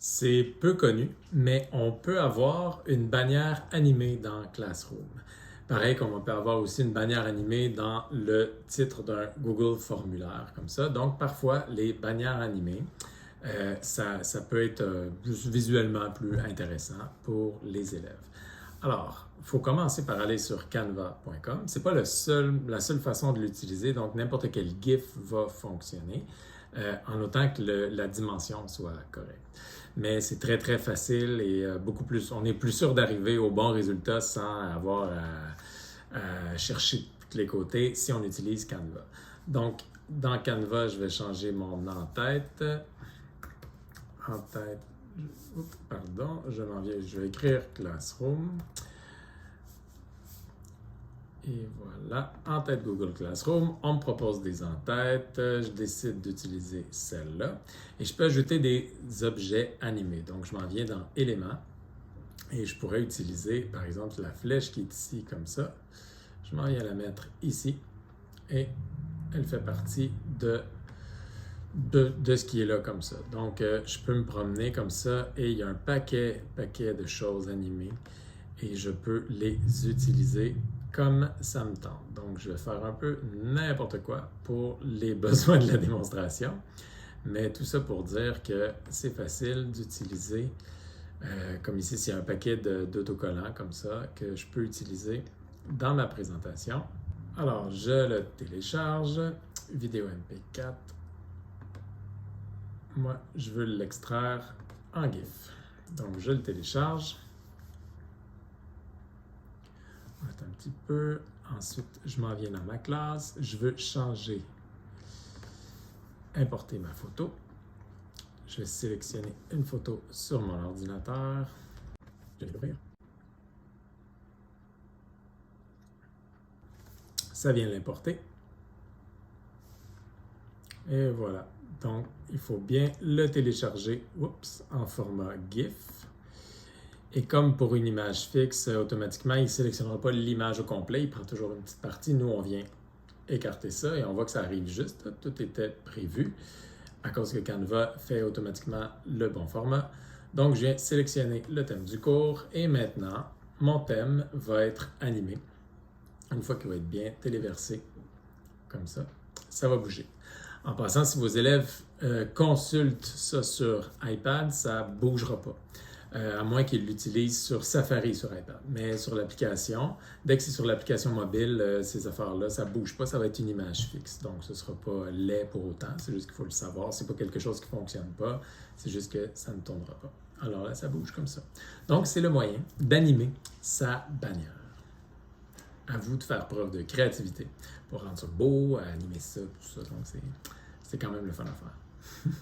C'est peu connu, mais on peut avoir une bannière animée dans Classroom. Pareil comme on peut avoir aussi une bannière animée dans le titre d'un Google formulaire, comme ça. Donc, parfois, les bannières animées, ça peut être visuellement plus intéressant pour les élèves. Alors, il faut commencer par aller sur canva.com. Ce n'est pas la seule façon de l'utiliser, donc n'importe quel GIF va fonctionner, en autant que la dimension soit correcte. Mais c'est très, très facile et on est plus sûr d'arriver au bon résultat sans avoir à chercher de tous les côtés si on utilise Canva. Donc, dans Canva, je vais changer mon en-tête. Pardon, je vais écrire Classroom. Et voilà, en-tête Google Classroom, on me propose des en-têtes, je décide d'utiliser celle-là et je peux ajouter des objets animés. Donc, je m'en viens dans Éléments et je pourrais utiliser, par exemple, la flèche qui est ici comme ça. Je m'en viens la mettre ici et elle fait partie de ce qui est là comme ça. Donc, je peux me promener comme ça et il y a un paquet de choses animées et je peux les utiliser comme ça me tente. Donc, je vais faire un peu n'importe quoi pour les besoins de la démonstration, mais tout ça pour dire que c'est facile d'utiliser, comme ici, il y a un paquet d'autocollants comme ça que je peux utiliser dans ma présentation. Alors, je le télécharge, vidéo MP4. Moi, je veux l'extraire en GIF. Donc, je le télécharge. Attends un petit peu. Ensuite, je m'en viens dans ma classe. Je veux changer, importer ma photo. Je vais sélectionner une photo sur mon ordinateur. Je vais l'ouvrir. Ça vient l'importer. Et voilà. Donc, il faut bien le télécharger en format GIF. Et comme pour une image fixe, automatiquement, il ne sélectionnera pas l'image au complet, il prend toujours une petite partie. Nous, on vient écarter ça et on voit que ça arrive juste. Tout était prévu à cause que Canva fait automatiquement le bon format. Donc, je viens sélectionner le thème du cours et maintenant, mon thème va être animé. Une fois qu'il va être bien téléversé, comme ça va bouger. En passant, si vos élèves consultent ça sur iPad, ça ne bougera pas. À moins qu'ils l'utilisent sur Safari sur iPad. Mais sur l'application, dès que c'est sur l'application mobile, ces affaires-là, ça ne bouge pas, ça va être une image fixe. Donc, ce ne sera pas laid pour autant, c'est juste qu'il faut le savoir. Ce n'est pas quelque chose qui ne fonctionne pas, c'est juste que ça ne tournera pas. Alors là, ça bouge comme ça. Donc, c'est le moyen d'animer sa bannière. À vous de faire preuve de créativité pour rendre ça beau, animer ça, tout ça. Donc, c'est quand même le fun à faire.